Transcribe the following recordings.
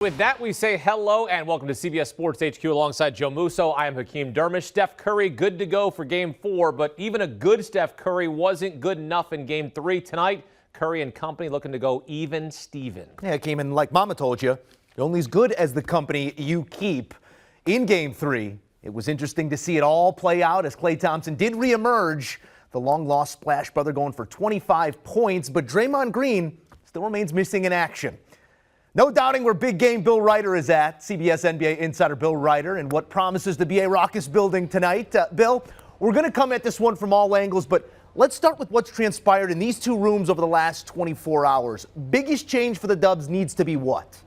With that, we say hello and welcome to CBS Sports HQ alongside Joe Musso. I am Hakeem Dermish. Steph Curry good to go for Game 4, but even a good Steph Curry wasn't good enough in Game 3 tonight. Curry and company looking to go even Steven. Yeah, Hakeem, and like Mama told you, you're only as good as the company you keep. In Game 3, it was interesting to see it all play out as Klay Thompson did reemerge. The long-lost Splash brother going for 25 points, but Draymond Green still remains missing in action. No doubting where big game Bill Reiter is at. CBS NBA insider Bill Reiter and what promises to be a raucous building tonight. Bill, we're going to come at this one from all angles, but let's start with what's transpired in these two rooms over the last 24 hours. Biggest change for the Dubs needs to be what?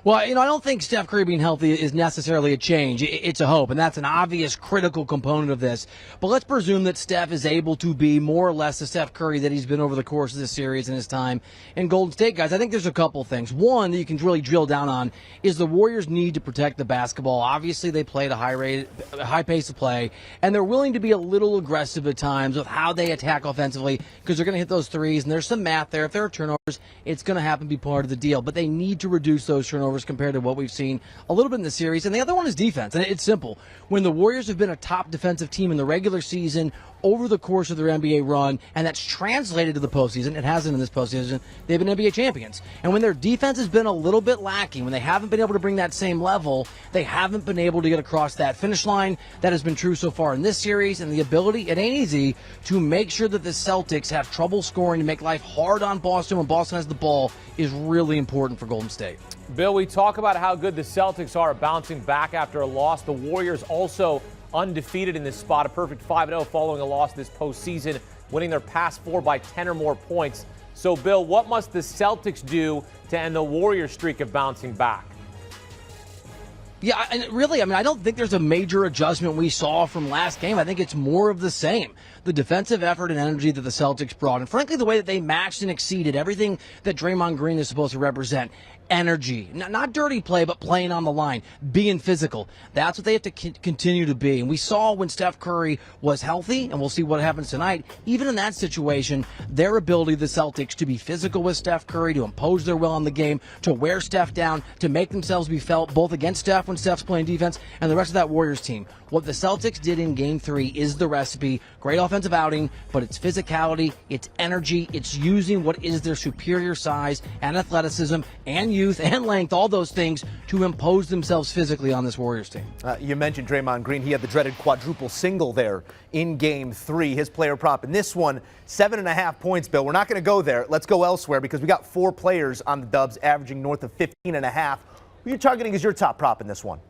Well, I don't think Steph Curry being healthy is necessarily a change. It's a hope, and that's an obvious critical component of this. But let's presume that Steph is able to be more or less the Steph Curry that he's been over the course of this series and his time in Golden State, guys. I think there's a couple things. One that you can really drill down on is the Warriors need to protect the basketball. Obviously, they play at a high pace of play, and they're willing to be a little aggressive at times with how they attack offensively because they're going to hit those threes, and there's some math there. If there are turnovers, it's going to happen to be part of the deal. But they need to reduce those turnovers compared to what we've seen a little bit in the series. And the other one is defense. And it's simple. When the Warriors have been a top defensive team in the regular season over the course of their NBA run, and that's translated to the postseason, it hasn't in this postseason, they've been NBA champions. And when their defense has been a little bit lacking, when they haven't been able to bring that same level, they haven't been able to get across that finish line. That has been true so far in this series, and the ability, it ain't easy, to make sure that the Celtics have trouble scoring to make life hard on Boston when Boston has the ball is really important for Golden State. Bill, we talk about how good the Celtics are at bouncing back after a loss. The Warriors also undefeated in this spot, a perfect 5-0 following a loss this postseason, winning their past 4 by 10 or more points. So, Bill, what must the Celtics do to end the Warriors' streak of bouncing back? Yeah, and really, I don't think there's a major adjustment we saw from last game. I think it's more of the same. The defensive effort and energy that the Celtics brought, and frankly, the way that they matched and exceeded everything that Draymond Green is supposed to represent. Energy, not dirty play, but playing on the line, being physical. That's what they have to continue to be. And we saw when Steph Curry was healthy, and we'll see what happens tonight, even in that situation, their ability, the Celtics, to be physical with Steph Curry, to impose their will on the game, to wear Steph down, to make themselves be felt both against Steph when Steph's playing defense, and the rest of that Warriors team. What the Celtics did in Game 3 is the recipe. Great offensive outing, but it's physicality, it's energy, it's using what is their superior size and athleticism and youth and length, all those things, to impose themselves physically on this Warriors team. You mentioned Draymond Green. He had the dreaded quadruple single there in Game 3. His player prop in this one, 7.5 points, Bill. We're not going to go there. Let's go elsewhere because we got 4 players on the Dubs averaging north of 15.5. Who are you targeting as your top prop in this one?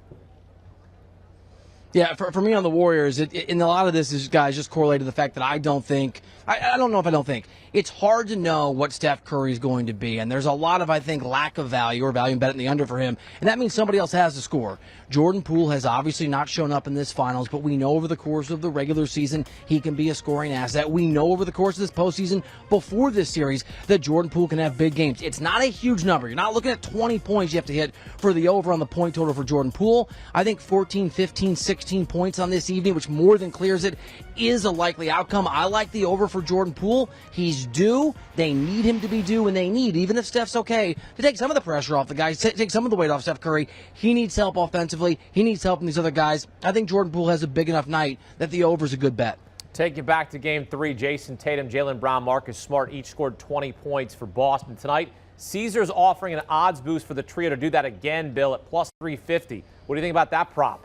Yeah, for me on the Warriors, and a lot of this is, guys, just correlated to the fact that I don't know if I don't think. It's hard to know what Steph Curry is going to be, and there's a lot of, I think, lack of value or value embedded in the under for him, and that means somebody else has to score. Jordan Poole has obviously not shown up in this finals, but we know over the course of the regular season he can be a scoring asset. We know over the course of this postseason before this series that Jordan Poole can have big games. It's not a huge number. You're not looking at 20 points you have to hit for the over on the point total for Jordan Poole. I think 14, 15, 16 points on this evening, which more than clears it, is a likely outcome. I like the over for Jordan Poole. He's due. They need him to be due, and they need, even if Steph's okay, to take some of the pressure off the guys, take some of the weight off Steph Curry. He needs help offensively. He needs help from these other guys. I think Jordan Poole has a big enough night that the over's a good bet. Take you back to Game 3. Jason Tatum, Jaylen Brown, Marcus Smart each scored 20 points for Boston tonight. Caesars offering an odds boost for the trio to do that again, Bill, at plus 350. What do you think about that prop?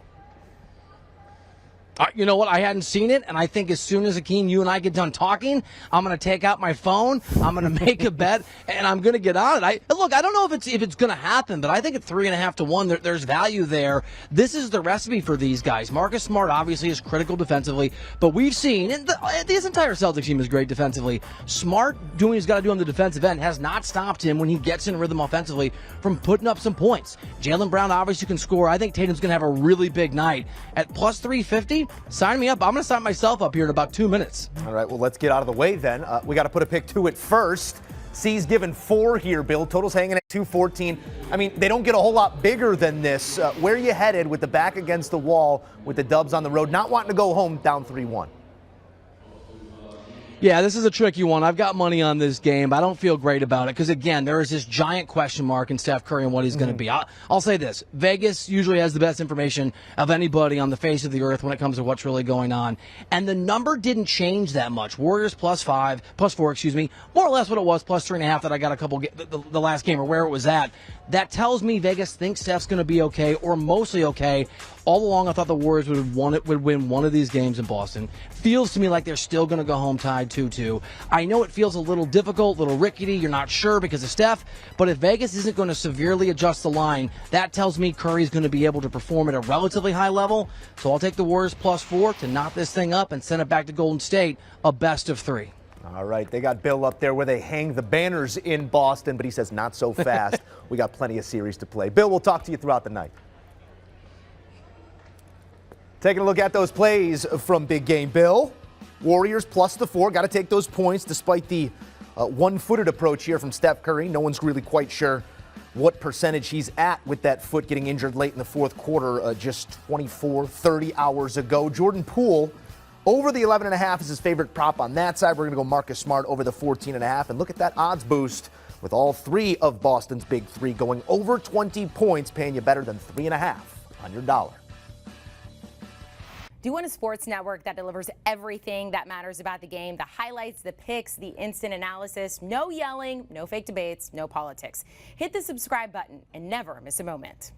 You know what? I hadn't seen it, and I think as soon as, Hakeem, you and I get done talking, I'm going to take out my phone, I'm going to make a bet, and I'm going to get on it. Look, I don't know if it's going to happen, but I think at 3.5 to 1, there's value there. This is the recipe for these guys. Marcus Smart obviously is critical defensively, but we've seen, and this entire Celtics team is great defensively. Smart doing what he's got to do on the defensive end has not stopped him when he gets in rhythm offensively from putting up some points. Jaylen Brown obviously can score. I think Tatum's going to have a really big night. At plus 350, sign me up. I'm going to sign myself up here in about 2 minutes. All right, well, let's get out of the way then. We got to put a pick to it first. C's given 4 here, Bill. Total's hanging at 214. I mean, they don't get a whole lot bigger than this. Where are you headed with the back against the wall with the Dubs on the road, not wanting to go home down 3-1? Yeah, this is a tricky one. I've got money on this game, but I don't feel great about it because, again, there is this giant question mark in Steph Curry and what he's going to be. I'll say this. Vegas usually has the best information of anybody on the face of the earth when it comes to what's really going on. And the number didn't change that much. Warriors +4, more or less what it was, +3.5 that I got the last game or where it was at. That tells me Vegas thinks Steph's going to be okay or mostly okay. All along, I thought the Warriors would win one of these games in Boston. Feels to me like they're still going to go home tied 2-2. I know it feels a little difficult, a little rickety. You're not sure because of Steph. But if Vegas isn't going to severely adjust the line, that tells me Curry's going to be able to perform at a relatively high level. So I'll take the Warriors +4 to knock this thing up and send it back to Golden State, a best of 3. All right, they got Bill up there where they hang the banners in Boston, but he says not so fast. We got plenty of series to play. Bill, we'll talk to you throughout the night. Taking a look at those plays from Big Game Bill. Warriors +4. Got to take those points despite the one-footed approach here from Steph Curry. No one's really quite sure what percentage he's at with that foot getting injured late in the fourth quarter just 24, 30 hours ago. Jordan Poole over the 11.5 is his favorite prop on that side. We're going to go Marcus Smart over the 14.5. And look at that odds boost with all three of Boston's big three going over 20 points, paying you better than 3.5 on your dollar. Do you want a sports network that delivers everything that matters about the game? The highlights, the picks, the instant analysis, no yelling, no fake debates, no politics. Hit the subscribe button and never miss a moment.